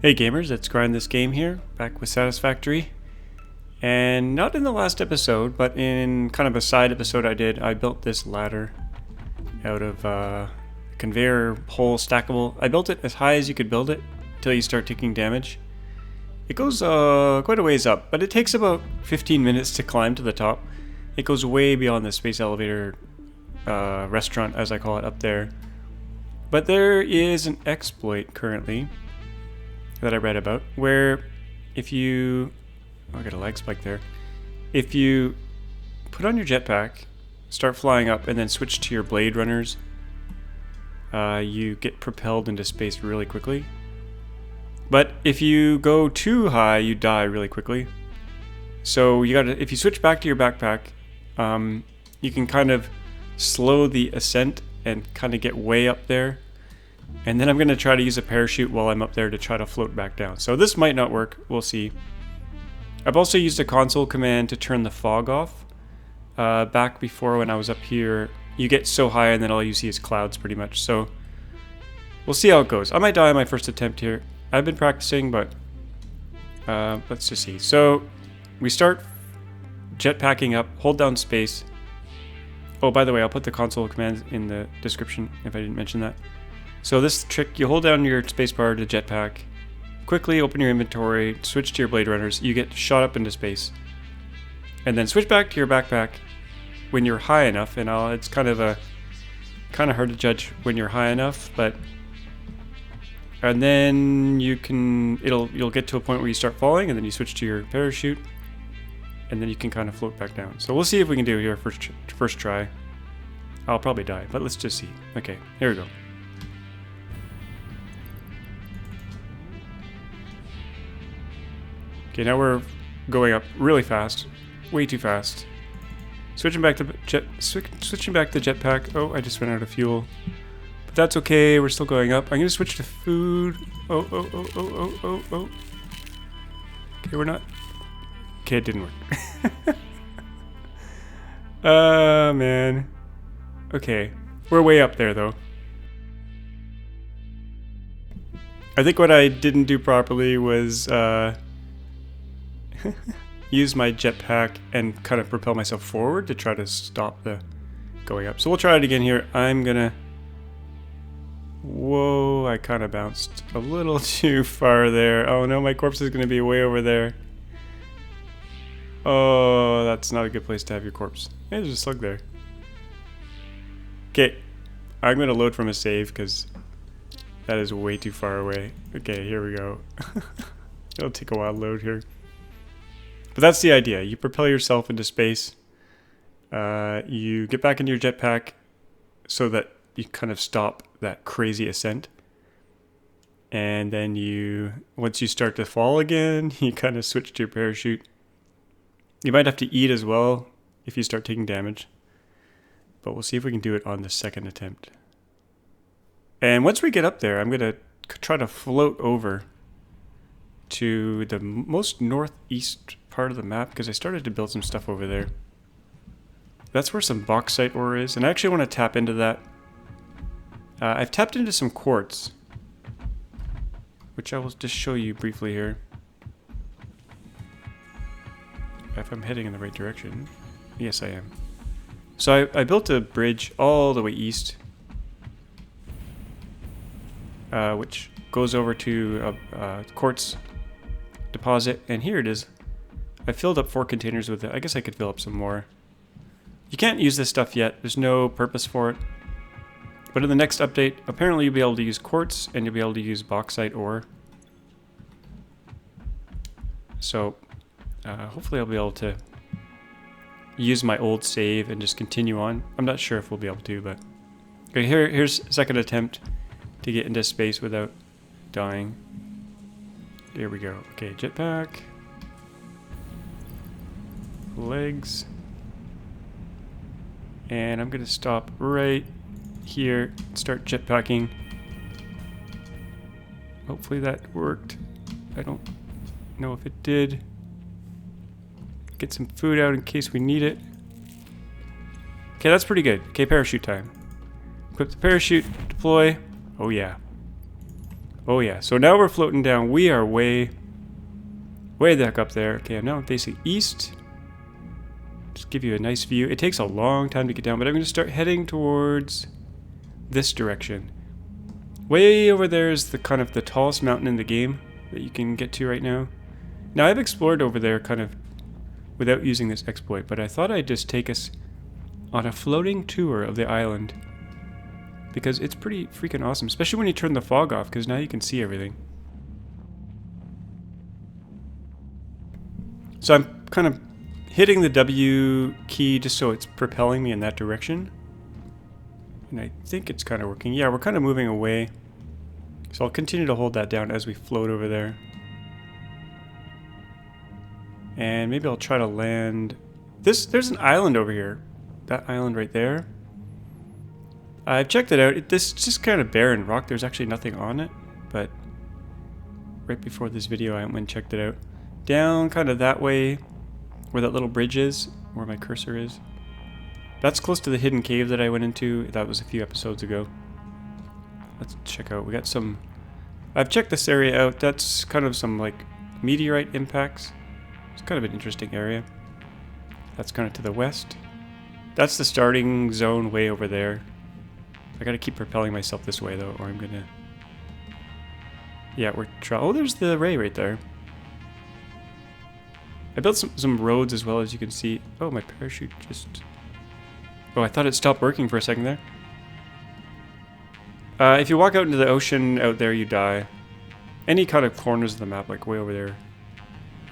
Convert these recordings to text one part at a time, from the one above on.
Hey gamers, it's grindthisgame here, back with Satisfactory. And not in the last episode, but in kind of a side episode I built this ladder out of conveyor hole stackable. I built it as high as you could build it until you start taking damage. It goes quite a ways up, but it takes about 15 minutes to climb to the top. It goes way beyond the space elevator restaurant, as I call it, up there. But there is an exploit currently that I read about, where if you... Oh, I got a lag spike there. If you put on your jetpack, start flying up, and then switch to your blade runners, you get propelled into space really quickly. But if you go too high, you die really quickly. So you gotta, if you switch back to your backpack, you can kind of slow the ascent and kind of get way up there. And then I'm going to try to use a parachute while I'm up there to try to float back down. So this might not work. We'll see. I've also used a console command to turn the fog off. Back before when I was up here, you get so high and then all you see is clouds pretty much. So we'll see how it goes. I might die on my first attempt here. I've been practicing, but let's just see. So we start jetpacking up, hold down space. Oh, by the way, I'll put the console commands in the description if I didn't mention that. So this trick, you hold down your spacebar to jetpack, quickly open your inventory, switch to your blade runners, you get shot up into space. And then switch back to your backpack when you're high enough, and it's kind of hard to judge when you're high enough, but and then you'll get to a point where you start falling, and then you switch to your parachute, and then you can kind of float back down. So we'll see if we can do it here first try. I'll probably die, but let's just see. Okay, here we go. Okay, now we're going up really fast, way too fast. Switching back to jetpack. Oh, I just ran out of fuel, but that's okay. We're still going up. I'm gonna switch to food. Oh. Okay, we're not. Okay, it didn't work. Man. Okay, we're way up there though. I think what I didn't do properly was use my jetpack and kind of propel myself forward to try to stop the going up. So we'll try it again here. I'm gonna... Whoa, I kind of bounced a little too far there. Oh no, my corpse is gonna be way over there. Oh, that's not a good place to have your corpse. Hey, there's a slug there. Okay, I'm gonna load from a save because that is way too far away. Okay, here we go. It'll take a while to load here. But that's the idea. You propel yourself into space. You get back into your jetpack so that you kind of stop that crazy ascent. And then once you start to fall again, you kind of switch to your parachute. You might have to eat as well if you start taking damage. But we'll see if we can do it on the second attempt. And once we get up there, I'm going to try to float over to the most northeast part of the map because I started to build some stuff over there. That's where some bauxite ore is, and I actually want to tap into that. I've tapped into some quartz, which I will just show you briefly here. If I'm heading in the right direction. Yes, I am. So I built a bridge all the way east, which goes over to a quartz deposit, and here it is. I filled up 4 containers with it. I guess I could fill up some more. You can't use this stuff yet. There's no purpose for it. But in the next update, apparently you'll be able to use quartz and you'll be able to use bauxite ore. So hopefully I'll be able to use my old save and just continue on. I'm not sure if we'll be able to, but okay, here's a second attempt to get into space without dying. Here we go. Okay, jetpack. Legs. And I'm going to stop right here. Start jetpacking. Hopefully that worked. I don't know if it did. Get some food out in case we need it. Okay, that's pretty good. Okay, parachute time. Equip the parachute. Deploy. Oh yeah. Oh yeah, so now we're floating down. We are way the heck up there. Okay, now I'm facing east. Just give you a nice view. It takes a long time to get down, but I'm going to start heading towards this direction. Way over there is the kind of the tallest mountain in the game that you can get to right now. Now I've explored over there kind of without using this exploit, but I thought I'd just take us on a floating tour of the island because it's pretty freaking awesome, especially when you turn the fog off, because now you can see everything. So I'm kind of hitting the W key just so it's propelling me in that direction. And I think it's kind of working. Yeah, we're kind of moving away. So I'll continue to hold that down as we float over there. And maybe I'll try to land... There's an island over here. That island right there. I've checked it out. This is just kind of barren rock. There's actually nothing on it. But right before this video, I went and checked it out. Down kind of that way, where that little bridge is, where my cursor is. That's close to the hidden cave that I went into. That was a few episodes ago. Let's check out. We got some... I've checked this area out. That's kind of some, like, meteorite impacts. It's kind of an interesting area. That's kind of to the west. That's the starting zone way over there. I gotta keep propelling myself this way, though, or I'm gonna... Yeah, we're oh, there's the ray right there. I built some roads as well, as you can see. Oh, my parachute just... Oh, I thought it stopped working for a second there. If you walk out into the ocean out there, you die. Any kind of corners of the map, like way over there,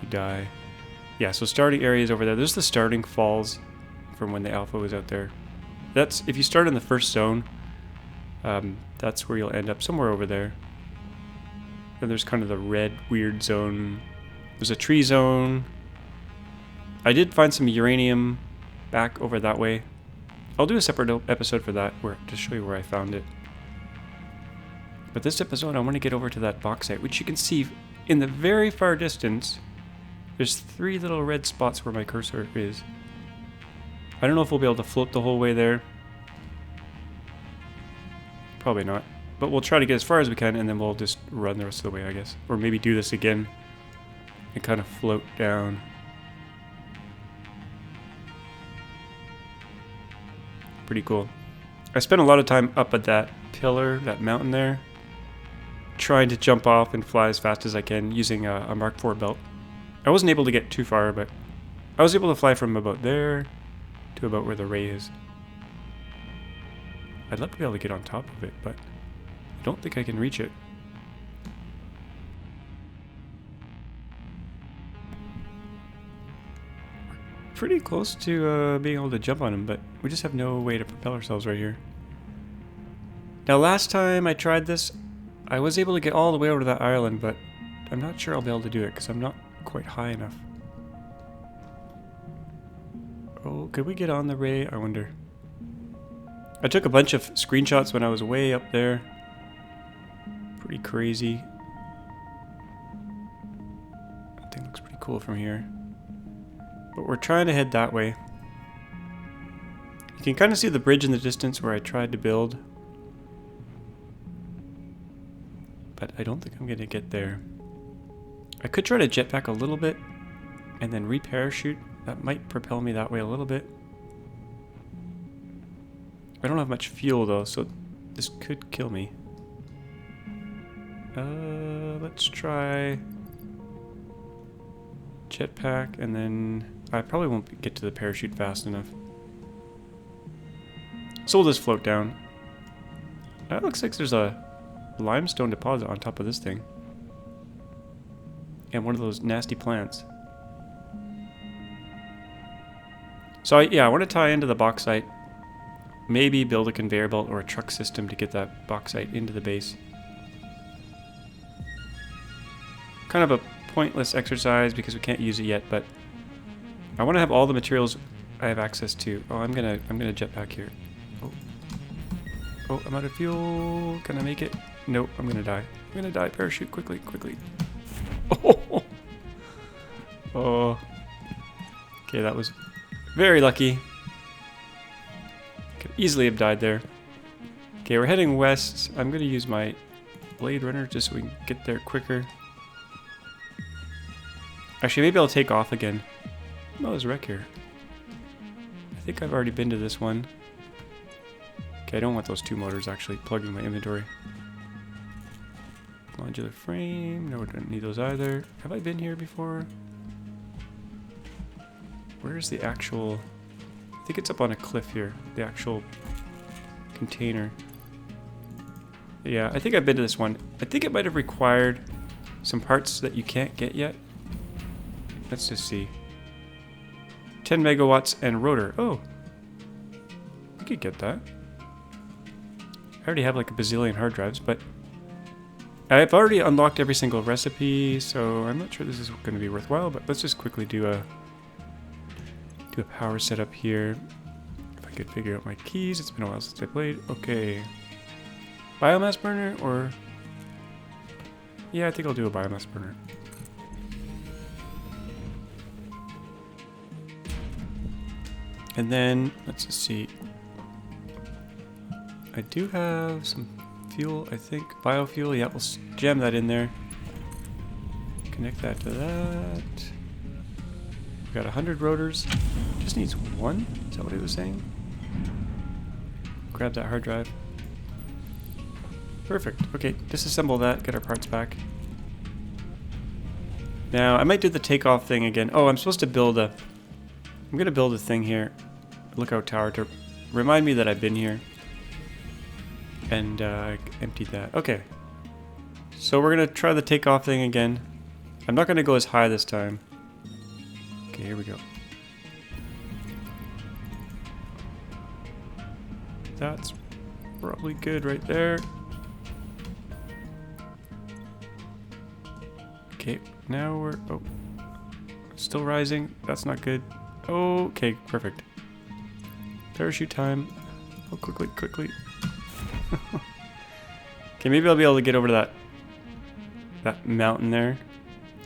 you die. Yeah, so starting area is over there. There's the starting falls from when the alpha was out there. That's, if you start in the first zone, that's where you'll end up, somewhere over there. Then there's kind of the red, weird zone. There's a tree zone. I did find some uranium back over that way. I'll do a separate episode for that, to show you where I found it. But this episode, I want to get over to that bauxite, which you can see in the very far distance. There's 3 little red spots where my cursor is. I don't know if we'll be able to float the whole way there. Probably not. But we'll try to get as far as we can, and then we'll just run the rest of the way, I guess. Or maybe do this again and kind of float down. Pretty cool. I spent a lot of time up at that pillar, that mountain there, trying to jump off and fly as fast as I can using a Mark IV belt. I wasn't able to get too far, but I was able to fly from about there to about where the ray is. I'd love to be able to get on top of it, but I don't think I can reach it. Pretty close to being able to jump on him, but we just have no way to propel ourselves right here. Now, last time I tried this, I was able to get all the way over to that island, but I'm not sure I'll be able to do it because I'm not quite high enough. Oh, could we get on the ray? I wonder. I took a bunch of screenshots when I was way up there. Pretty crazy. That thing looks pretty cool from here. But we're trying to head that way. You can kind of see the bridge in the distance where I tried to build. But I don't think I'm going to get there. I could try to jetpack a little bit and then re-parachute. That might propel me that way a little bit. I don't have much fuel though, so this could kill me. Let's try jetpack, and then I probably won't get to the parachute fast enough. So we'll just float down. It looks like there's a limestone deposit on top of this thing. And one of those nasty plants. So I want to tie into the bauxite. Maybe build a conveyor belt or a truck system to get that bauxite into the base. Kind of a pointless exercise because we can't use it yet, but I want to have all the materials I have access to. Oh, I'm gonna jetpack here. Oh, I'm out of fuel. Can I make it? Nope, I'm gonna die. I'm gonna die. Parachute quickly, quickly. Oh. Oh. Okay, that was very lucky. Could easily have died there. Okay, we're heading west. I'm gonna use my Blade Runner just so we can get there quicker. Actually, maybe I'll take off again. Oh, there's a wreck here. I think I've already been to this one. Okay, I don't want those two motors actually plugging my inventory. Modular frame. No, we don't need those either. Have I been here before? Where's the actual... I think it's up on a cliff here. The actual container. Yeah, I think I've been to this one. I think it might have required some parts that you can't get yet. Let's just see. 10 megawatts and rotor. Oh. I could get that. I already have like a bazillion hard drives, but I've already unlocked every single recipe, so I'm not sure this is going to be worthwhile, but let's just quickly do a power setup here. If I could figure out my keys. It's been a while since I played. Okay. Biomass burner or... Yeah, I think I'll do a biomass burner. And then, let's just see. I do have some fuel, I think. Biofuel, yeah, we'll jam that in there. Connect that to that. We've got 100 rotors. Just needs one? Is that what he was saying? Grab that hard drive. Perfect. Okay, disassemble that, get our parts back. Now, I might do the takeoff thing again. Oh, I'm supposed to build a... I'm gonna build a thing here. Lookout tower to remind me that I've been here. And emptied that. Okay. So we're gonna try the takeoff thing again. I'm not gonna go as high this time. Okay, here we go. That's probably good right there. Okay, now we're... Oh. Still rising. That's not good. Okay, perfect. Parachute time. Oh, quickly, quickly. Okay, maybe I'll be able to get over to that mountain there.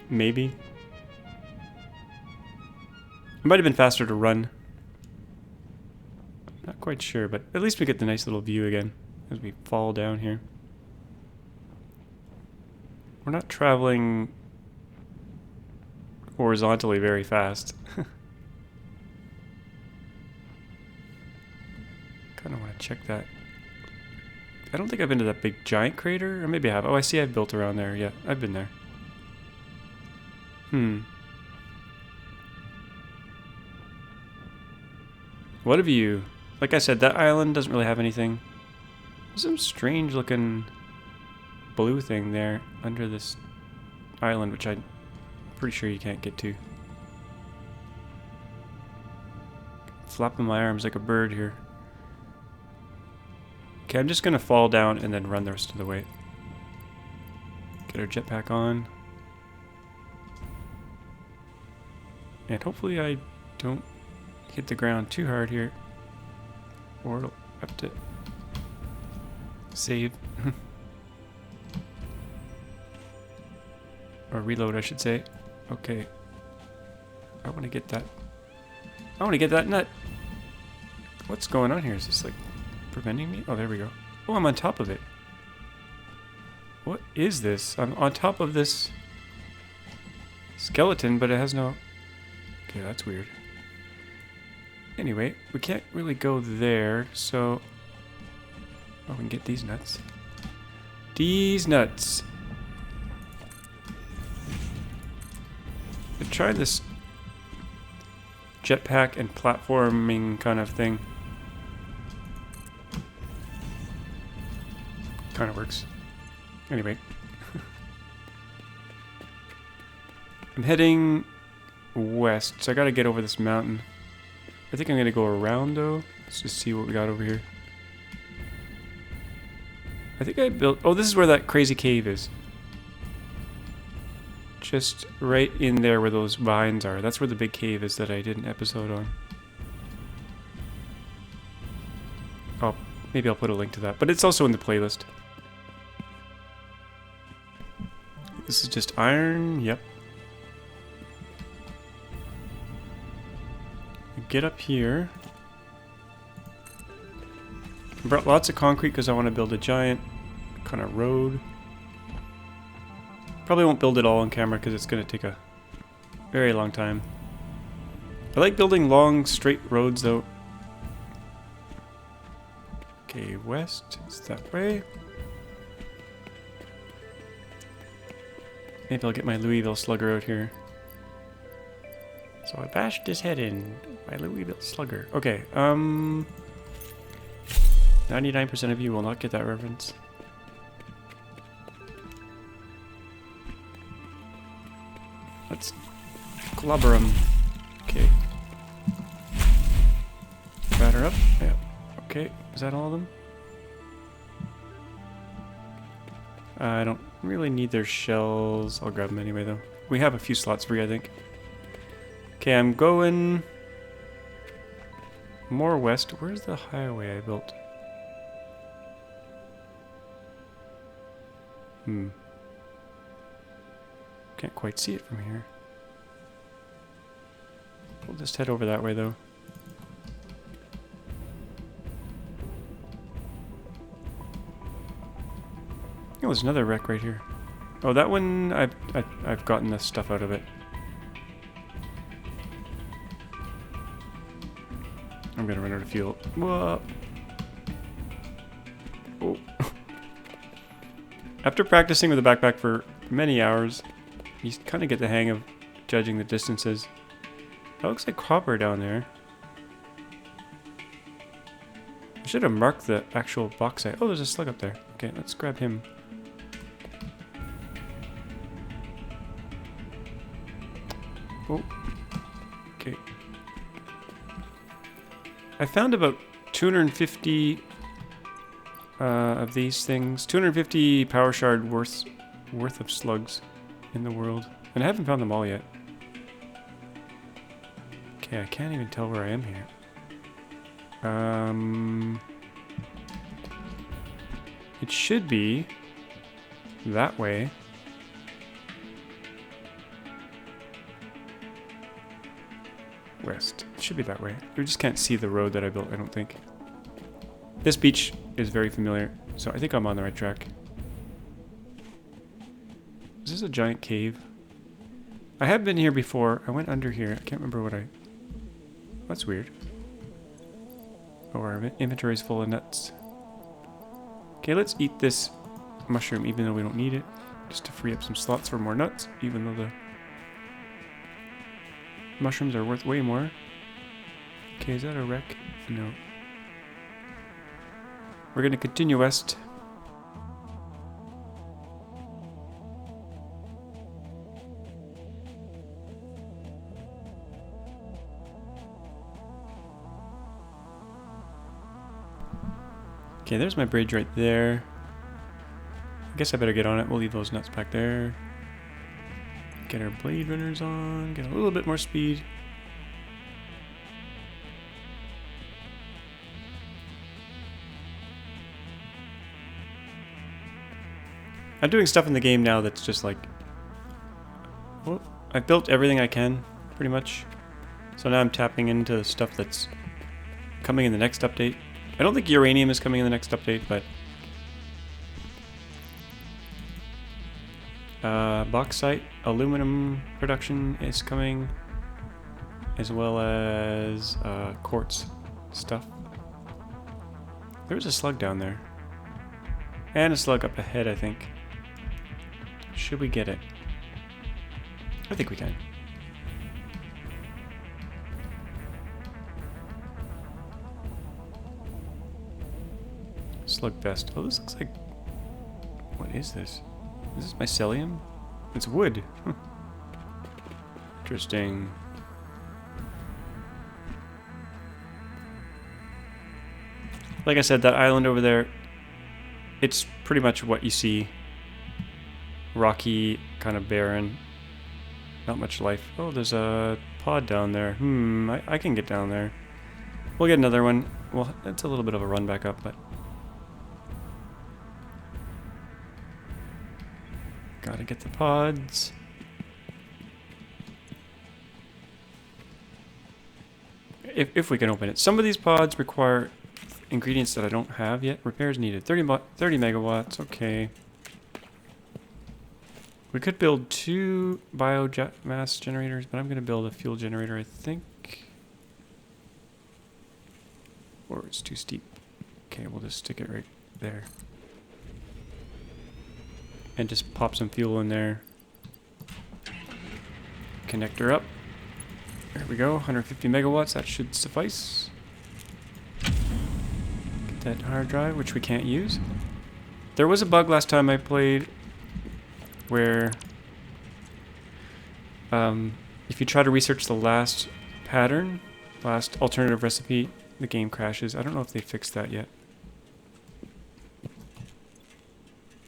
Maybe. It might have been faster to run. Not quite sure, but at least we get the nice little view again as we fall down here. We're not traveling horizontally very fast. Kind of want to check that. I don't think I've been to that big giant crater, or maybe I have. Oh, I see I've built around there. Yeah, I've been there. What have you... Like I said, that island doesn't really have anything. There's some strange looking blue thing there under this island, which I'm pretty sure you can't get to. Flapping my arms like a bird here. Okay, I'm just gonna fall down and then run the rest of the way. Get our jetpack on. And hopefully I don't hit the ground too hard here. Or it'll have to save. Or reload, I should say. Okay. I want to get that. I want to get that nut. What's going on here? Is this like preventing me? Oh, there we go. Oh, I'm on top of it. What is this? I'm on top of this skeleton, but it has no... Okay, that's weird. Anyway, we can't really go there, so... Oh, we can get these nuts. These nuts. I tried this jetpack and platforming kind of thing. Kind of works. Anyway. I'm heading west, so I gotta get over this mountain. I think I'm gonna go around though. Let's just see what we got over here. I think I built... Oh, this is where that crazy cave is. Just right in there where those vines are. That's where the big cave is that I did an episode on. Oh, maybe I'll put a link to that. But it's also in the playlist. This is just iron. Yep. Get up here. I brought lots of concrete because I want to build a giant kind of road. Probably won't build it all on camera because it's going to take a very long time. I like building long, straight roads though. Okay, west. It's that way. Maybe I'll get my Louisville slugger out here. So I bashed his head in. My Louisville slugger. Okay, 99% of you will not get that reference. Let's clobber him. Okay. Batter up. Yeah. Okay. Is that all of them? I don't really need their shells. I'll grab them anyway, though. We have a few slots free, I think. Okay, I'm going more west. Where's the highway I built? Can't quite see it from here. We'll just head over that way, though. Oh, there's another wreck right here. Oh, that one, I've gotten the stuff out of it. I'm gonna run out of fuel. Whoa. Oh. After practicing with the backpack for many hours, you kind of get the hang of judging the distances. That looks like copper down there. I should have marked the actual bauxite. Oh, there's a slug up there. Okay, let's grab him. Oh. Okay. I found about 250 of these things. 250 power shard worth of slugs in the world. And I haven't found them all yet. Okay, I can't even tell where I am here. It should be that way. West. It should be that way. We just can't see the road that I built, I don't think. This beach is very familiar, so I think I'm on the right track. Is this a giant cave? I have been here before. I went under here. I can't remember what I... That's weird. Oh, our inventory is full of nuts. Okay, let's eat this mushroom even though we don't need it. Just to free up some slots for more nuts, even though the mushrooms are worth way more. Okay, is that a wreck? No. We're gonna continue west. Okay, there's my bridge right there. I guess I better get on it. We'll leave those nuts back there. Get our blade runners on. Get a little bit more speed. I'm doing stuff in the game now that's just like... Well, I've built everything I can, pretty much. So now I'm tapping into the stuff that's coming in the next update. I don't think uranium is coming in the next update, but... bauxite, aluminum production is coming, as well as quartz stuff. There's a slug down there. And a slug up ahead, I think. Should we get it? I think we can. Slug vest. Oh, this looks like... What is this? Is this mycelium? It's wood. Huh. Interesting. Like I said, that island over there, it's pretty much what you see. Rocky, kind of barren. Not much life. Oh, there's a pod down there. I can get down there. We'll get another one. Well, it's a little bit of a run back up, but... Gotta get the pods. If we can open it. Some of these pods require ingredients that I don't have yet. Repairs needed. 30 megawatts. Okay. We could build 2 biomass generators, but I'm going to build a fuel generator, I think. Or it's too steep. Okay, we'll just stick it right there. And just pop some fuel in there. Connector up. There we go, 150 megawatts, that should suffice. Get that hard drive, which we can't use. There was a bug last time I played where if you try to research the last pattern, last alternative recipe, the game crashes. I don't know if they fixed that yet.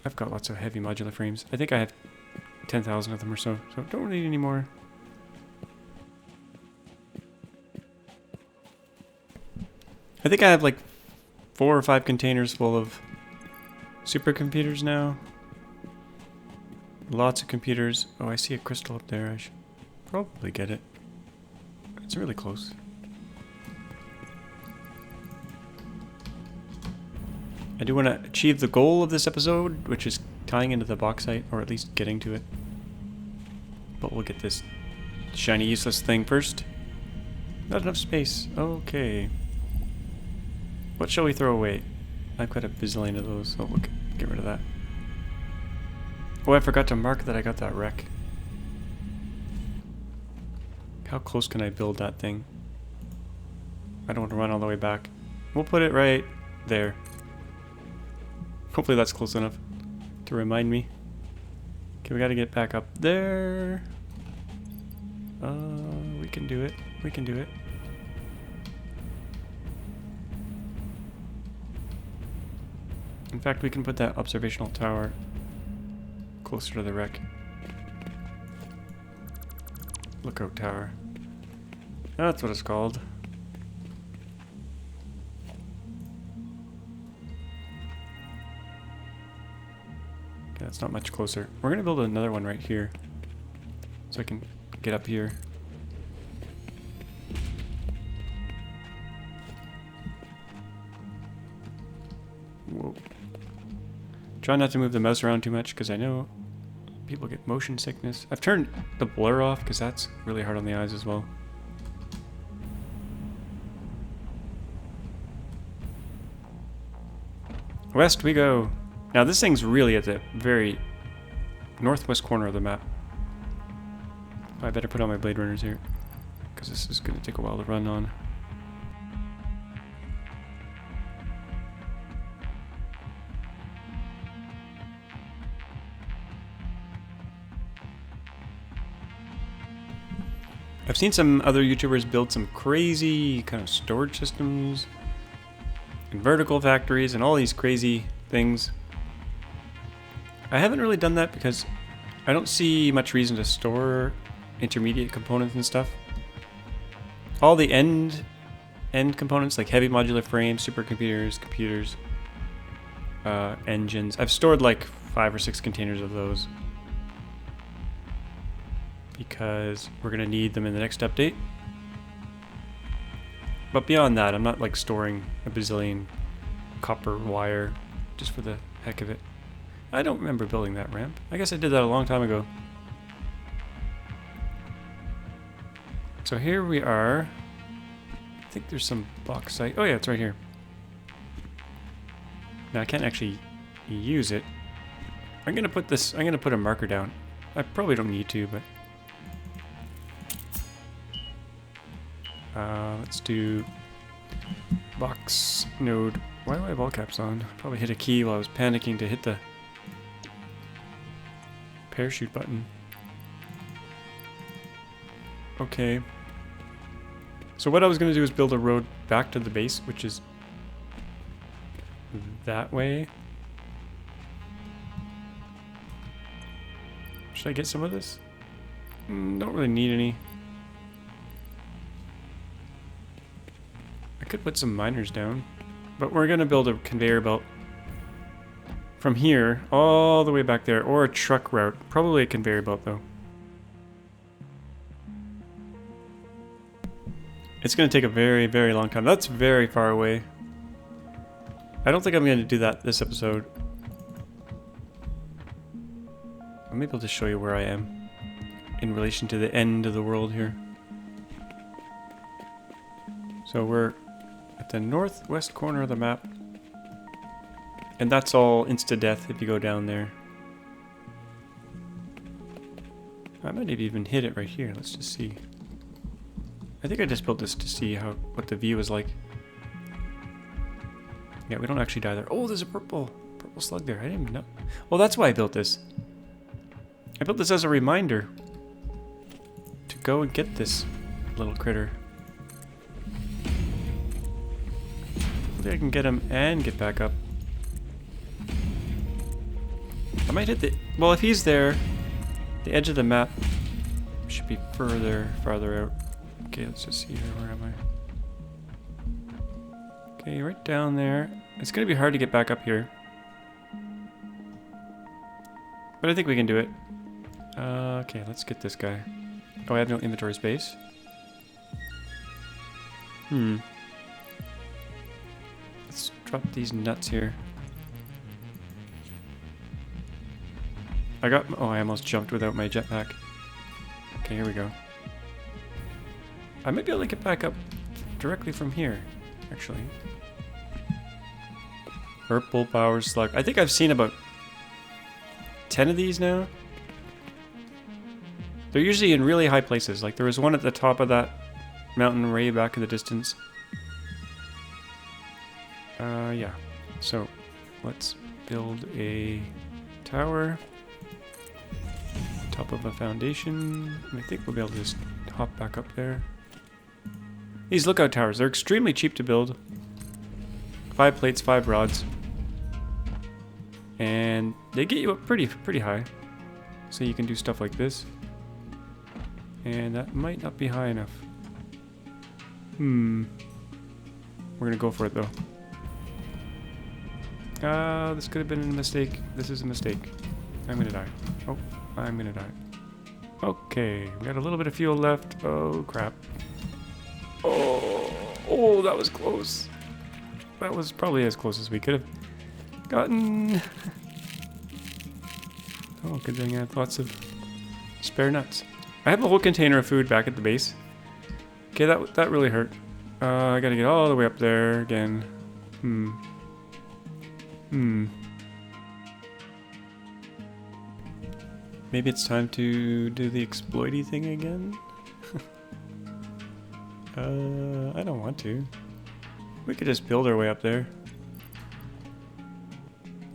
I've got lots of heavy modular frames. I think I have 10,000 of them or so, so don't need any more. I think I have like 4 or 5 containers full of supercomputers now. Lots of computers. Oh, I see a crystal up there. I should probably get it. It's really close. I do want to achieve the goal of this episode, which is tying into the bauxite, or at least getting to it. But we'll get this shiny useless thing first. Not enough space. Okay. What shall we throw away? I've got a bazillion of those, so we'll get rid of that. Oh, I forgot to mark that I got that wreck. How close can I build that thing? I don't want to run all the way back. We'll put it right there. Hopefully that's close enough to remind me. Okay, we gotta get back up there. We can do it. We can do it. In fact, we can put that observational tower closer to the wreck. Lookout tower. That's what it's called. Okay, that's not much closer. We're gonna build another one right here, so I can get up here. Whoa. Try not to move the mouse around too much, because I know people get motion sickness. I've turned the blur off, because that's really hard on the eyes as well. West we go. Now this thing's really at the very northwest corner of the map. I better put on my blade runners here, because this is going to take a while to run on. I've seen some other YouTubers build some crazy kind of storage systems and vertical factories and all these crazy things. I haven't really done that because I don't see much reason to store intermediate components and stuff. All the end components like heavy modular frames, supercomputers, computers, engines. I've stored like 5 or 6 containers of those, because we're going to need them in the next update. But beyond that, I'm not like storing a bazillion copper wire just for the heck of it. I don't remember building that ramp. I guess I did that a long time ago. So here we are. I think there's some bauxite. Oh yeah, it's right here. Now I can't actually use it. I'm going to put a marker down. I probably don't need to, but let's do box node. Why do I have all caps on? Probably hit a key while I was panicking to hit the parachute button. Okay. So what I was going to do is build a road back to the base, which is that way. Should I get some of this? Don't really need any. I could put some miners down, but we're going to build a conveyor belt from here all the way back there, or a truck route. Probably a conveyor belt though. It's going to take a very, very long time. That's very far away. I don't think I'm going to do that this episode. Maybe I'll just show you where I am in relation to the end of the world here. So we're at the northwest corner of the map. And that's all insta-death if you go down there. I might have even hit it right here. Let's just see. I think I just built this to see what the view is like. Yeah, we don't actually die there. Oh, there's a purple slug there. I didn't even know. Well, that's why I built this. I built this as a reminder to go and get this little critter. Hopefully I can get him and get back up. I might hit the... Well, if he's there, the edge of the map should be farther out. Okay, let's just see here. Where am I? Okay, right down there. It's going to be hard to get back up here. But I think we can do it. Okay, let's get this guy. Oh, I have no inventory space. Let's drop these nuts here. Oh, I almost jumped without my jetpack. Okay, here we go. I might be able to get back up directly from here, actually. Purple power slug. I think I've seen about 10 of these now. They're usually in really high places. Like there was one at the top of that mountain way back in the distance. Yeah. So, let's build a tower. Top of a foundation. And I think we'll be able to just hop back up there. These lookout towers, they're extremely cheap to build. 5 plates, 5 rods. And they get you up pretty high. So you can do stuff like this. And that might not be high enough. We're gonna go for it though. This could have been a mistake. This is a mistake. I'm gonna die. Oh, I'm gonna die. Okay, we got a little bit of fuel left. Oh, crap. Oh, that was close. That was probably as close as we could have gotten. Oh, good thing I had lots of spare nuts. I have a whole container of food back at the base. Okay, that really hurt. I gotta get all the way up there again. Maybe it's time to do the exploity thing again? I don't want to. We could just build our way up there.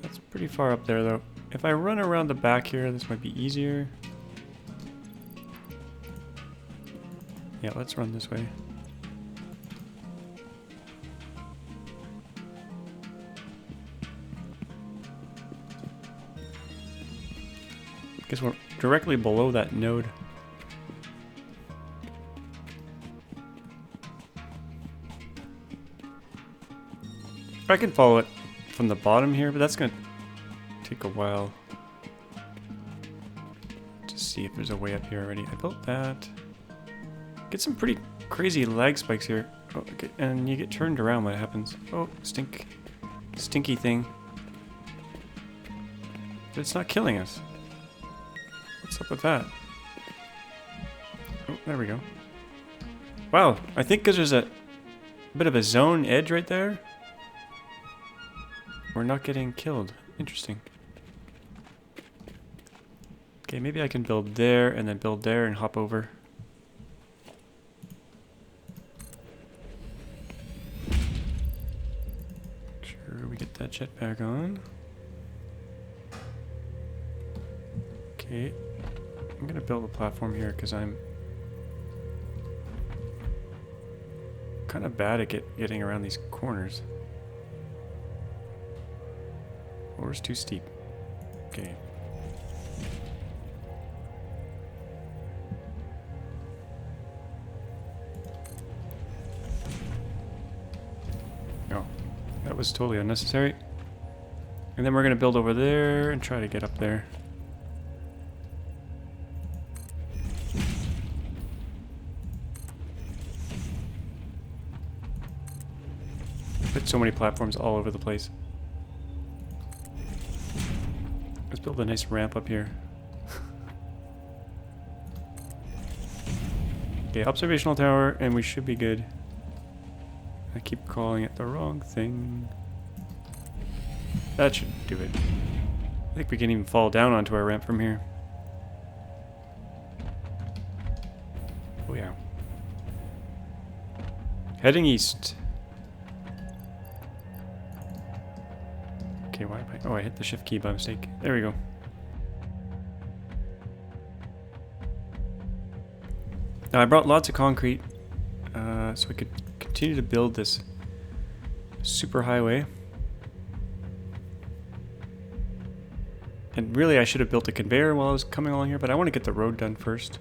That's pretty far up there though. If I run around the back here, this might be easier. Yeah, let's run this way. Guess we're directly below that node. I can follow it from the bottom here, but that's gonna take a while to see if there's a way up here already. I built that. Get some pretty crazy lag spikes here. Oh, okay. And you get turned around when it happens. Oh, stinky thing. But it's not killing us. What's up with that? Oh, there we go. Wow, I think because there's a bit of a zone edge right there, we're not getting killed. Interesting. Okay, maybe I can build there and then build there and hop over. Sure, we get that jetpack on. Okay, I'm gonna build a platform here because I'm kind of bad at getting around these corners. Or it's too steep. Okay. Oh, that was totally unnecessary. And then we're gonna build over there and try to get up there. Put so many platforms all over the place. Let's build a nice ramp up here. Okay, observational tower, and we should be good. I keep calling it the wrong thing. That should do it. I think we can even fall down onto our ramp from here. Oh yeah. Heading east. Okay, why am I... Oh, I hit the shift key by mistake. There we go. Now, I brought lots of concrete so we could continue to build this super highway. And really, I should have built a conveyor while I was coming along here, but I want to get the road done first.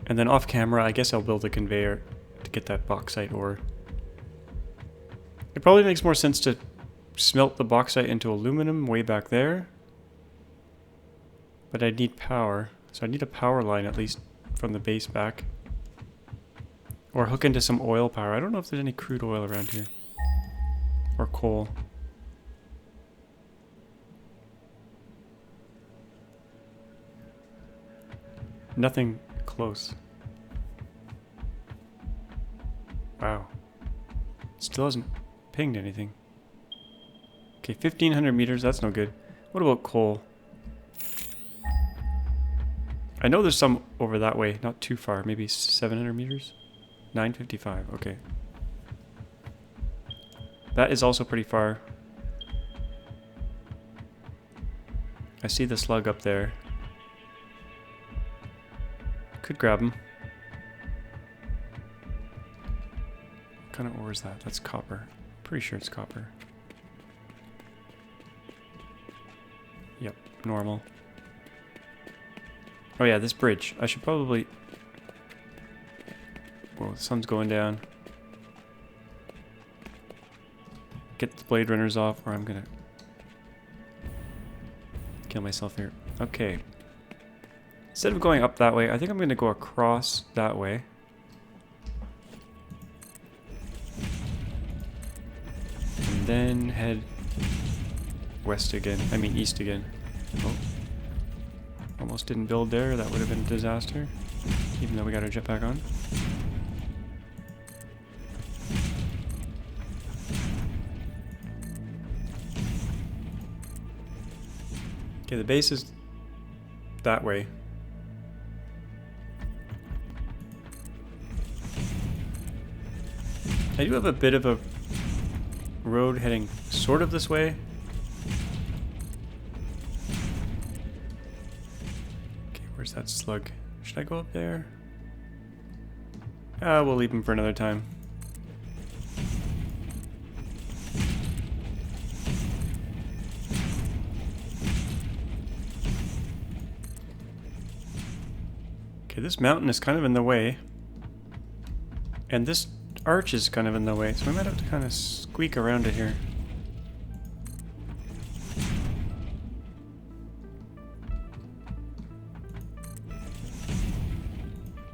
And then off camera, I guess I'll build a conveyor to get that bauxite ore. It probably makes more sense to smelt the bauxite into aluminum way back there. But I need power, so I need a power line at least from the base back. Or hook into some oil power. I don't know if there's any crude oil around here. Or coal. Nothing close. Wow. Still hasn't pinged anything. Okay, 1,500 meters, that's no good. What about coal? I know there's some over that way, not too far. Maybe 700 meters? 955, okay. That is also pretty far. I see the slug up there. Could grab him. What kind of ore is that? That's copper. Pretty sure it's copper. Yep, normal. Oh yeah, this bridge. I should probably... Well, the sun's going down. Get the blade runners off, or I'm gonna kill myself here. Okay. Instead of going up that way, I think I'm gonna go across that way. And then head west again. I mean east again. Oh. Almost didn't build there. That would have been a disaster. Even though we got our jetpack on. Okay, the base is that way. I do have a bit of a road heading sort of this way. Okay, where's that slug? Should I go up there? We'll leave him for another time. Okay, this mountain is kind of in the way. And this arch is kind of in the way, so we might have to kind of squeak around it here.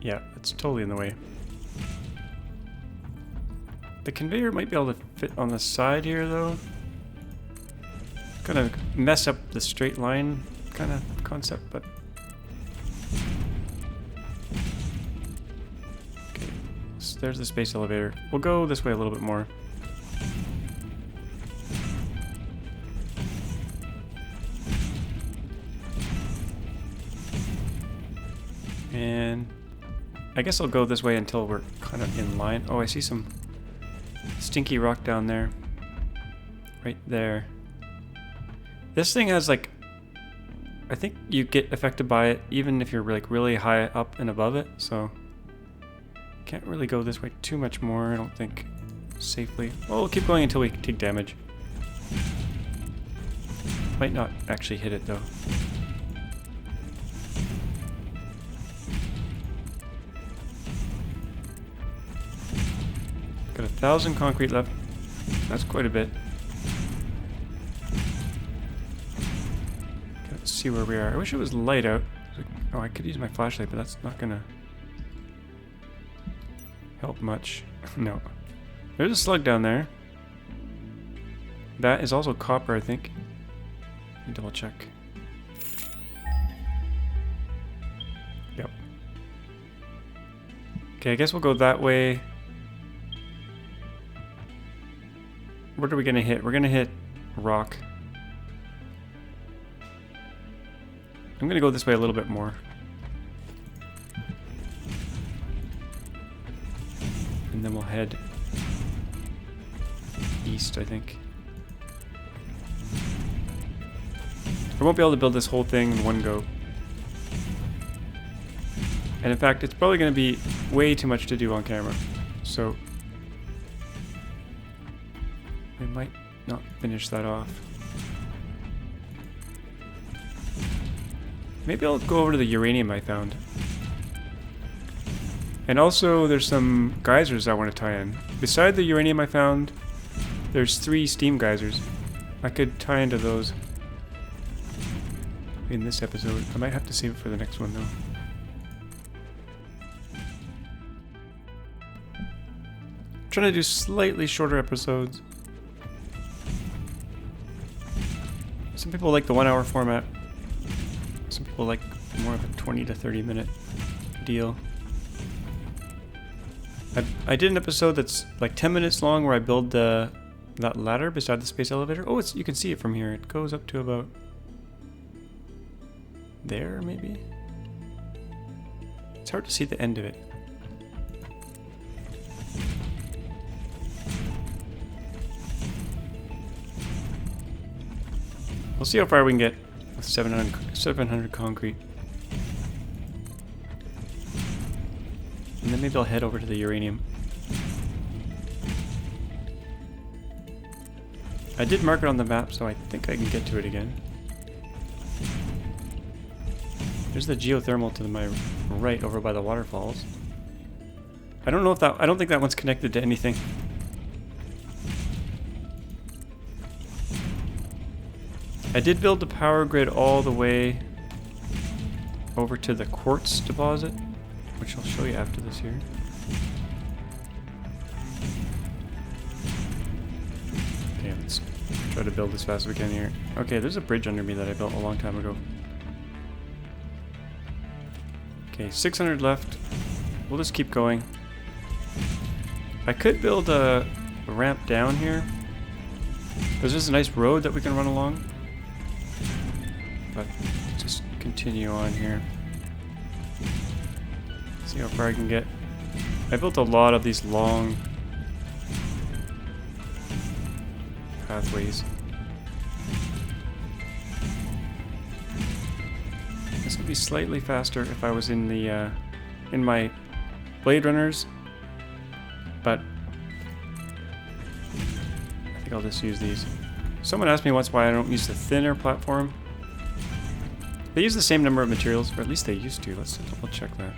Yeah, it's totally in the way. The conveyor might be able to fit on the side here, though. Kind of mess up the straight line kind of concept, but... Okay, so there's the space elevator. We'll go this way a little bit more. And I guess I'll go this way until we're kind of in line. Oh, I see some stinky rock down there. Right there. This thing has like... I think you get affected by it even if you're like really high up and above it, so... Can't really go this way too much more, I don't think. Safely. Well, we'll keep going until we take damage. Might not actually hit it though. Got 1,000 concrete left. That's quite a bit. Let's see where we are. I wish it was light out. Oh, I could use my flashlight, but that's not gonna help much. No. There's a slug down there. That is also copper, I think. Let me double check. Yep. Okay, I guess we'll go that way. What are we gonna hit? We're gonna hit rock. I'm gonna go this way a little bit more. And then we'll head east, I think. I won't be able to build this whole thing in one go. And in fact, it's probably going to be way too much to do on camera. So we might not finish that off. Maybe I'll go over to the uranium I found. And also there's some geysers I want to tie in. Beside the uranium I found, there's 3 steam geysers. I could tie into those in this episode. I might have to save it for the next one though. I'm trying to do slightly shorter episodes. Some people like the 1 hour format. Some people like more of a 20 to 30 minute deal. I did an episode that's like 10 minutes long where I build that ladder beside the space elevator. Oh, you can see it from here. It goes up to about there, maybe? It's hard to see the end of it. We'll see how far we can get with 700 concrete. And then maybe I'll head over to the uranium. I did mark it on the map, so I think I can get to it again. There's the geothermal to my right over by the waterfalls. I don't know if I don't think that one's connected to anything. I did build the power grid all the way over to the quartz deposit, which I'll show you after this here. Okay, let's try to build as fast as we can here. Okay, there's a bridge under me that I built a long time ago. Okay, 600 left. We'll just keep going. I could build a ramp down here. There's just a nice road that we can run along. But just continue on here. See how far I can get. I built a lot of these long pathways. This would be slightly faster if I was in the in my Blade Runners, but I think I'll just use these. Someone asked me once why I don't use the thinner platform. They use the same number of materials, or at least they used to. Let's double check that.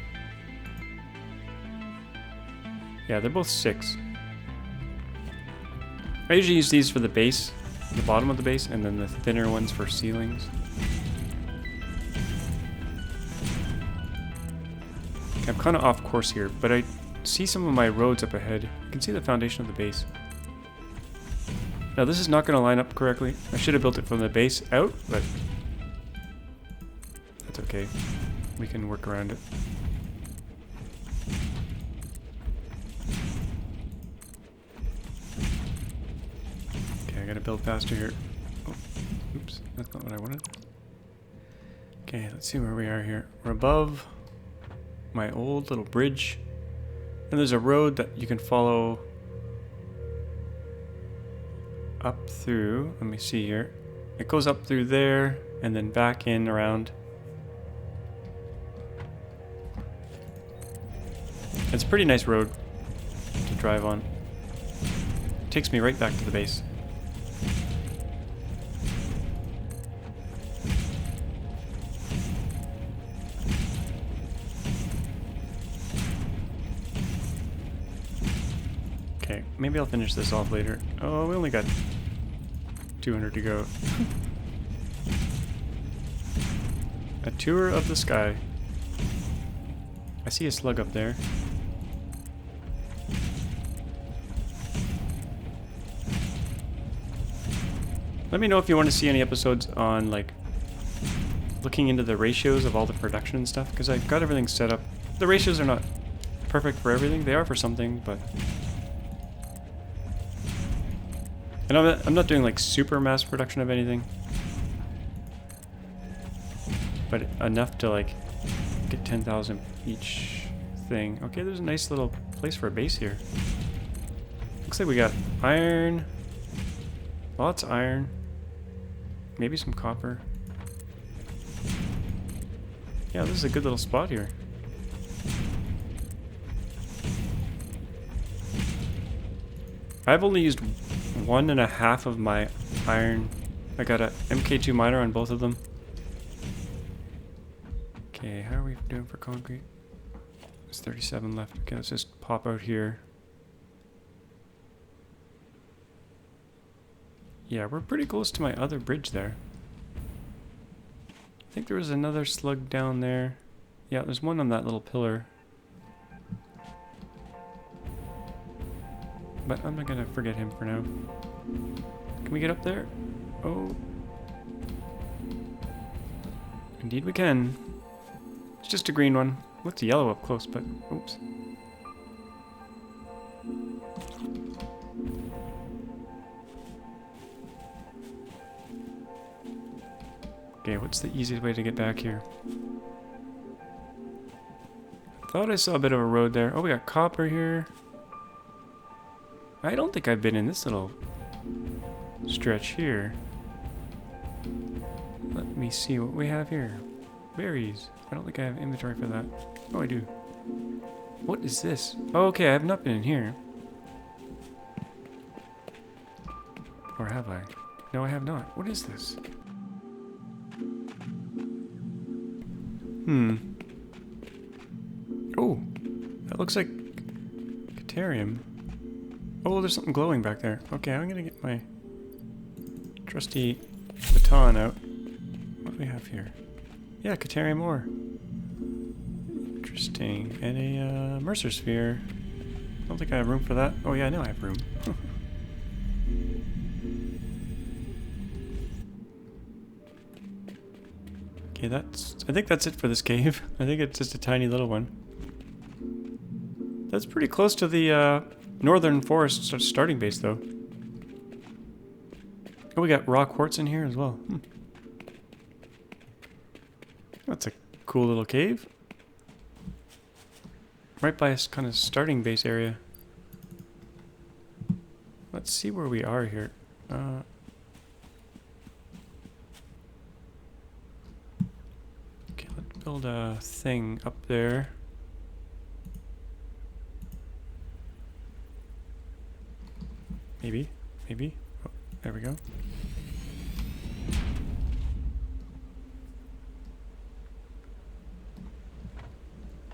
Yeah, they're both 6. I usually use these for the base, the bottom of the base, and then the thinner ones for ceilings. Okay, I'm kind of off course here, but I see some of my roads up ahead. You can see the foundation of the base. Now this is not going to line up correctly. I should have built it from the base out, but that's okay. We can work around it. Okay, I gotta build faster here. Oh, oops, that's not what I wanted. Okay, let's see where we are here. We're above my old little bridge. And there's a road that you can follow up through. Let me see here. It goes up through there and then back in around. It's a pretty nice road to drive on. It takes me right back to the base. Okay, maybe I'll finish this off later. Oh, we only got 200 to go. A tour of the sky. I see a slug up there. Let me know if you want to see any episodes on like looking into the ratios of all the production and stuff, because I've got everything set up. The ratios are not perfect for everything. They are for something, but... And I'm not doing like super mass production of anything. But enough to like get 10,000 each thing. Okay, there's a nice little place for a base here. Looks like we got iron. Lots of iron. Maybe some copper. Yeah, this is a good little spot here. I've only used 1.5 of my iron. I got a MK2 miner on both of them. Okay, how are we doing for concrete? There's 37 left. Okay, let's just pop out here. Yeah, we're pretty close to my other bridge there. I think there was another slug down there. Yeah, there's one on that little pillar. But I'm not gonna forget him for now. Can we get up there? Oh. Indeed we can. It's just a green one. Looks yellow up close, but oops. Okay, what's the easiest way to get back here? Thought I saw a bit of a road there. Oh, we got copper here. I don't think I've been in this little stretch here. Let me see what we have here. Berries. I don't think I have inventory for that. Oh, I do. What is this? Oh, okay, I have not been in here. Or have I? No, I have not. What is this? Oh, that looks like Caterium. Oh, there's something glowing back there. Okay, I'm gonna get my trusty baton out. What do we have here? Yeah, Caterium ore. Interesting. And a Mercer sphere. I don't think I have room for that. Oh yeah, I know I have room. Okay, I think that's it for this cave. I think it's just a tiny little one. That's pretty close to the northern forest starting base, though. Oh, we got raw quartz in here as well. That's a cool little cave. Right by a kind of starting base area. Let's see where we are here. Okay, let's build a thing up there. Maybe. Oh, there we go.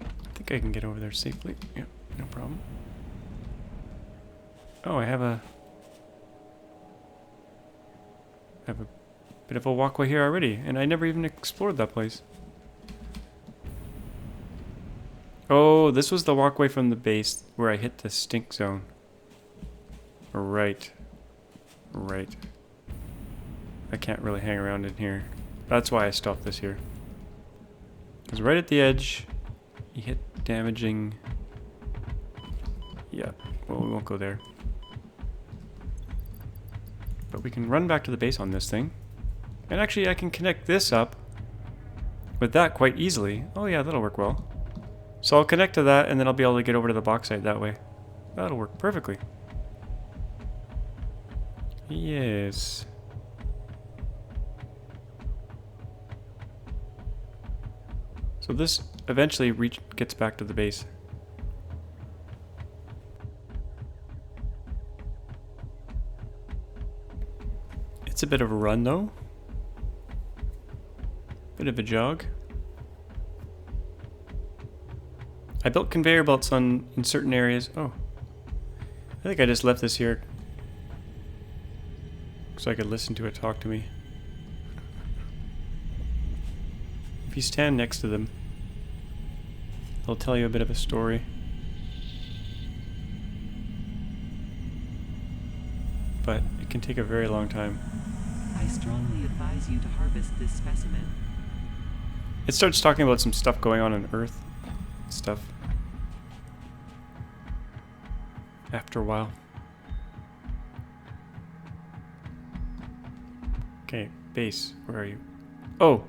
I think I can get over there safely. Yep, no problem. Oh, I have a bit of a walkway here already, and I never even explored that place. Oh, this was the walkway from the base where I hit the stink zone. Right. I can't really hang around in here. That's why I stopped this here. Because right at the edge, you hit damaging... Yeah, well, we won't go there. But we can run back to the base on this thing. And actually, I can connect this up with that quite easily. Oh yeah, that'll work well. So I'll connect to that, and then I'll be able to get over to the bauxite that way. That'll work perfectly. Yes. So this eventually gets back to the base. It's a bit of a run though. Bit of a jog. I built conveyor belts in certain areas. Oh. I think I just left this here so I could listen to it talk to me. If you stand next to them, they'll tell you a bit of a story. But it can take a very long time. I strongly advise you to harvest this specimen. It starts talking about some stuff going on Earth. Stuff. after a while. Okay, base, where are you? Oh!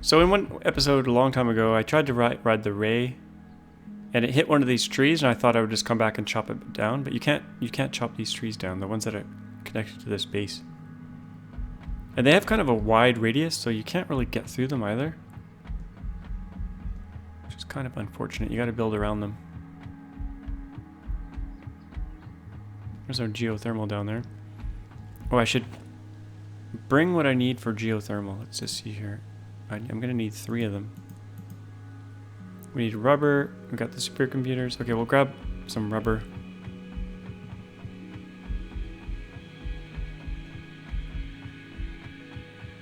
So in one episode a long time ago, I tried to ride the ray, and it hit one of these trees, and I thought I would just come back and chop it down, but you can't chop these trees down, the ones that are connected to this base. And they have kind of a wide radius, so you can't really get through them either. Which is kind of unfortunate. You gotta build around them. There's our geothermal down there. Oh, I should bring what I need for geothermal. Let's just see here. I'm gonna need 3 of them. We need rubber. We got the supercomputers. Okay, we'll grab some rubber.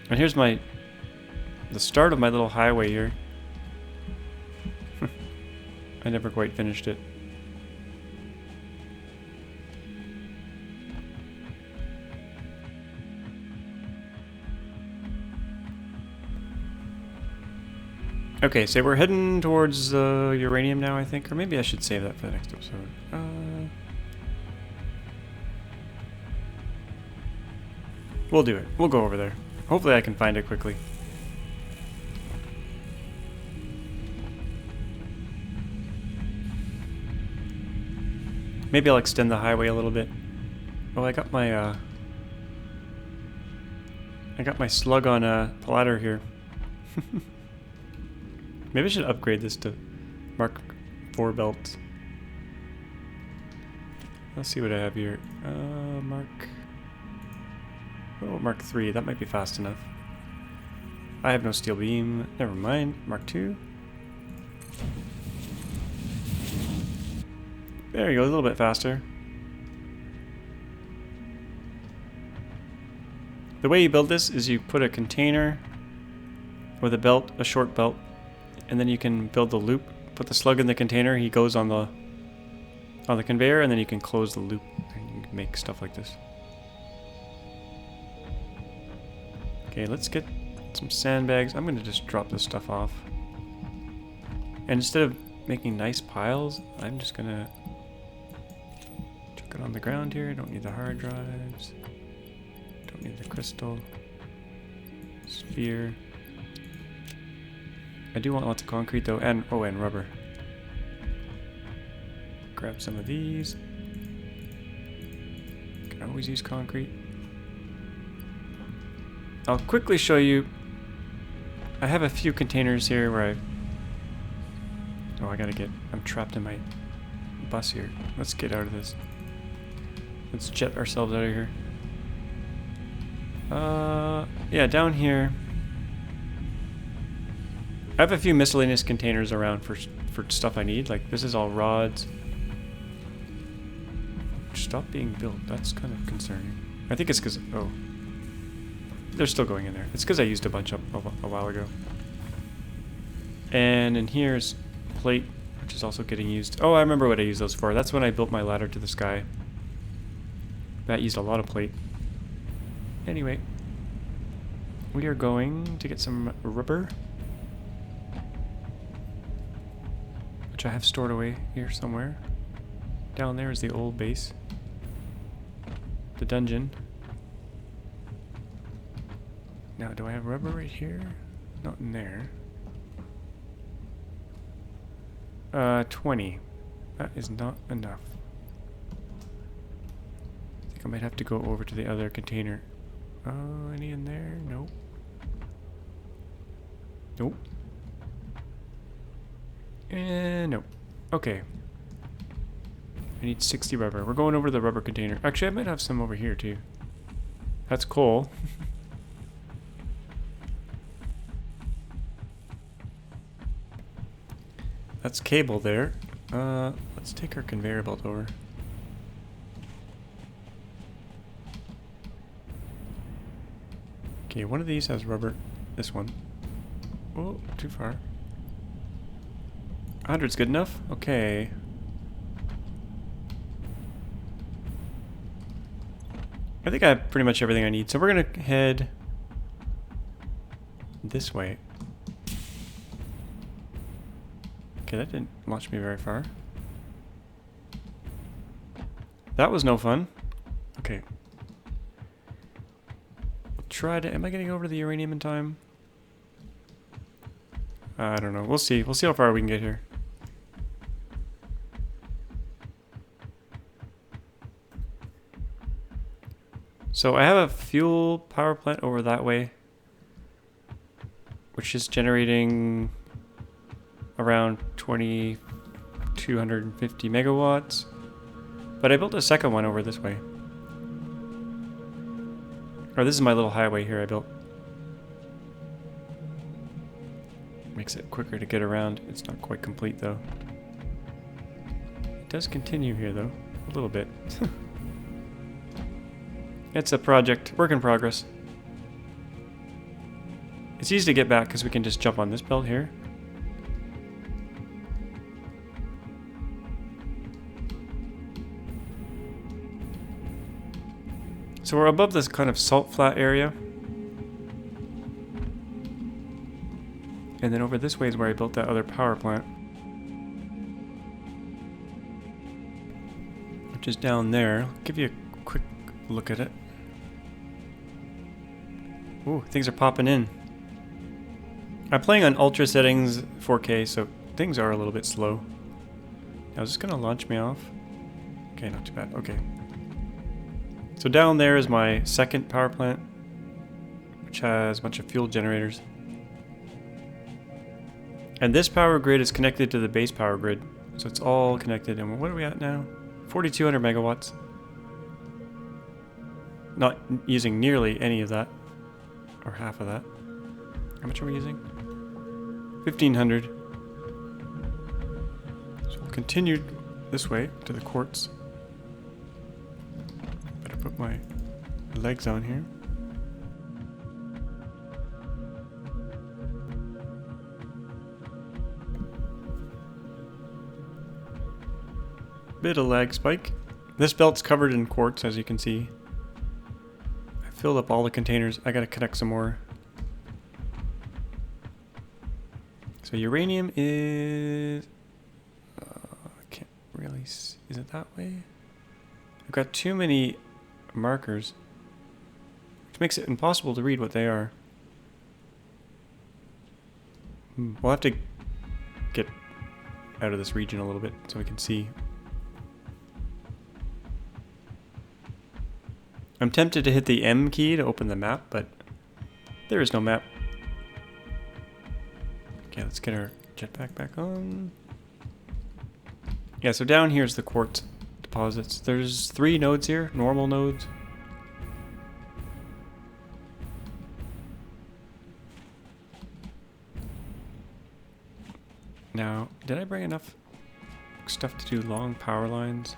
And here's the start of my little highway here. I never quite finished it. Okay, so we're heading towards uranium now, I think. Or maybe I should save that for the next episode. We'll do it. We'll go over there. Hopefully I can find it quickly. Maybe I'll extend the highway a little bit. Oh, I got my slug on a ladder here. Maybe I should upgrade this to Mark 4 belts. Let's see what I have here. Mark 3. That might be fast enough. I have no steel beam. Never mind. Mark 2. There you go. A little bit faster. The way you build this is you put a container with a belt, a short belt, and then you can build the loop. Put the slug in the container. He goes on the conveyor, and then you can close the loop and you can make stuff like this. Okay, let's get some sandbags. I'm going to just drop this stuff off. And instead of making nice piles, I'm just going to chuck it on the ground here. Don't need the hard drives. Don't need the crystal. Sphere. I do want lots of concrete though, and rubber. Grab some of these. Can always use concrete. I'll quickly show you. I have a few containers here where I'm trapped in my bus here. Let's get out of this. Let's jet ourselves out of here. Yeah, down here. I have a few miscellaneous containers around for stuff I need. Like, this is all rods. Stop being built. That's kind of concerning. I think it's because... Oh. They're still going in there. It's because I used a bunch up a while ago. And in here's plate, which is also getting used. Oh, I remember what I used those for. That's when I built my ladder to the sky. That used a lot of plate. Anyway. We are going to get some rubber. Which I have stored away here somewhere. Down there is the old base. The dungeon. Now, do I have rubber right here? Not in there. 20. That is not enough. I think I might have to go over to the other container. Any in there? Nope. Nope. And nope. Okay. I need 60 rubber. We're going over to the rubber container. Actually, I might have some over here too. That's coal. That's cable there. Let's take our conveyor belt over. Okay, one of these has rubber. This one. Oh, too far. 100's good enough? Okay. I think I have pretty much everything I need. So we're going to head this way. Okay, that didn't launch me very far. That was no fun. Okay. We'll try to... Am I getting over the uranium in time? I don't know. We'll see. We'll see how far we can get here. So I have a fuel power plant over that way, which is generating around 2,250 megawatts. But I built a second one over this way. Or this is my little highway here I built. Makes it quicker to get around. It's not quite complete though. It does continue here though, a little bit. It's a project, work in progress. It's easy to get back because we can just jump on this belt here. So we're above this kind of salt flat area. And then over this way is where I built that other power plant. Which is down there. I'll give you a quick look at it. Ooh, things are popping in. I'm playing on ultra settings, 4K, so things are a little bit slow. Now, is this gonna launch me off? Okay, not too bad. Okay. So down there is my second power plant, which has a bunch of fuel generators. And this power grid is connected to the base power grid. So it's all connected. And what are we at now? 4,200 megawatts. Not using nearly any of that. Or half of that. How much are we using? 1,500. So we'll continue this way to the quartz. Better put my legs on here. Bit of lag spike. This belt's covered in quartz, as you can see. I filled up all the containers. I gotta connect some more. So uranium is... I can't really see. Is it that way? I've got too many markers, which makes it impossible to read what they are. We'll have to get out of this region a little bit so we can see. I'm tempted to hit the M key to open the map, but there is no map. Okay, let's get our jetpack back on. Yeah, so down here is the quartz deposits. There's 3 nodes here, normal nodes. Now, did I bring enough stuff to do long power lines?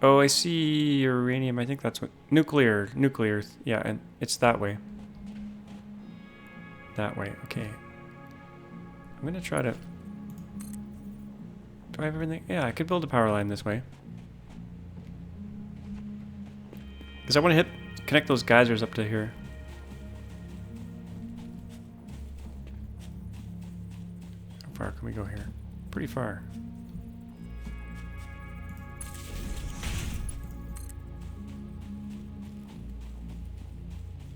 Oh, I see uranium. I think that's what... Nuclear. Yeah, and it's that way. That way, okay. I'm gonna try to... Do I have everything? Yeah, I could build a power line this way. Because I want to connect those geysers up to here. How far can we go here? Pretty far.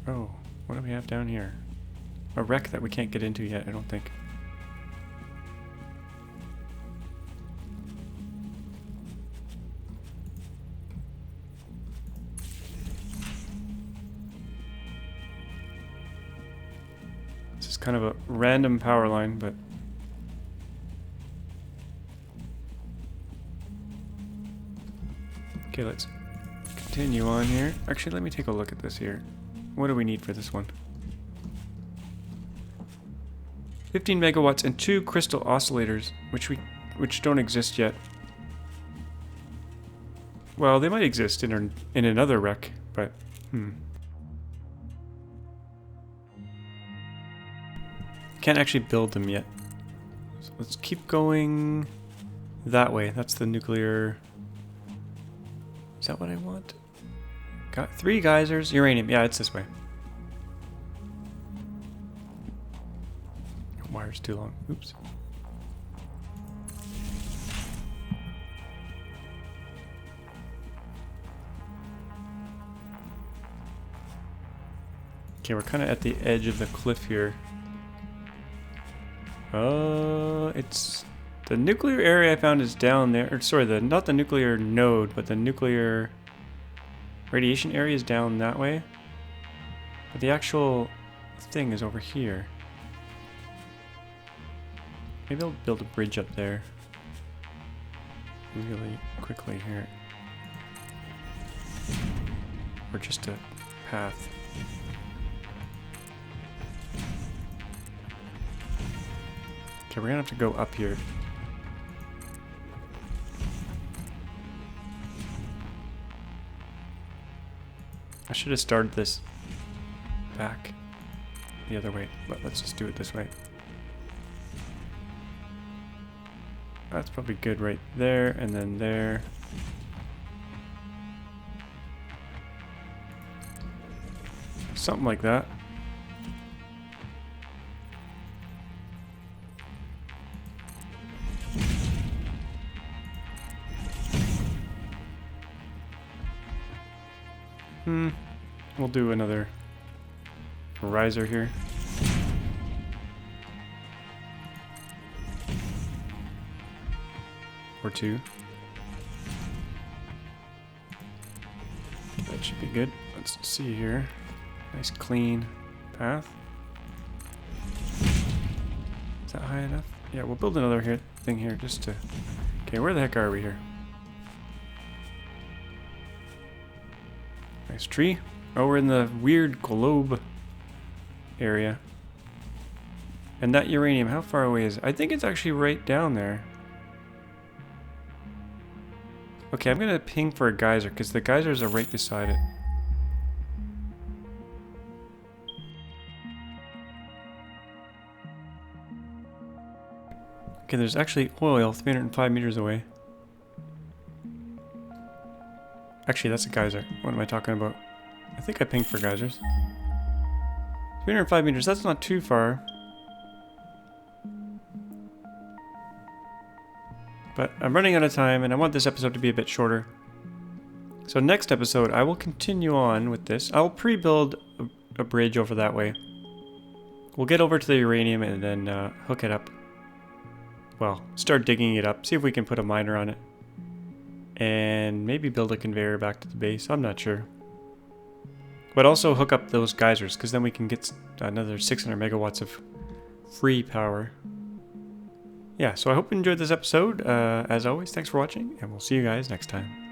Oh, what do we have down here? A wreck that we can't get into yet, I don't think. This is kind of a random power line, but... Okay, let's continue on here. Actually, let me take a look at this here. What do we need for this one? 15 megawatts and 2 crystal oscillators, which don't exist yet. Well, they might exist in another wreck, but can't actually build them yet. So let's keep going that way. That's the nuclear. Is that what I want? Got 3 geysers. Uranium. Yeah, it's this way. Wire's too long. Oops. Okay, we're kind of at the edge of the cliff here. It's the nuclear area I found is down there. Or, sorry, not the nuclear node, but the nuclear radiation area is down that way. But the actual thing is over here. Maybe I'll build a bridge up there really quickly here. Or just a path. Okay, we're gonna have to go up here. I should have started this back the other way, but let's just do it this way. That's probably good right there, and then there. Something like that. We'll do another riser here. Or two. That should be good. Let's see here. Nice clean path. Is that high enough? Yeah, we'll build another thing here just to... Okay, where the heck are we here? Nice tree. Oh, we're in the weird globe area. And that uranium, how far away is it? I think it's actually right down there. Okay, I'm gonna ping for a geyser, because the geysers are right beside it. Okay, there's actually oil 305 meters away. Actually, that's a geyser. What am I talking about? I think I pinged for geysers. 305 meters, that's not too far. But I'm running out of time, and I want this episode to be a bit shorter. So next episode, I will continue on with this. I'll pre-build a bridge over that way. We'll get over to the uranium and then hook it up. Well, start digging it up, see if we can put a miner on it. And maybe build a conveyor back to the base, I'm not sure. But also hook up those geysers, because then we can get another 600 megawatts of free power. Yeah, so I hope you enjoyed this episode. As always, thanks for watching, and we'll see you guys next time.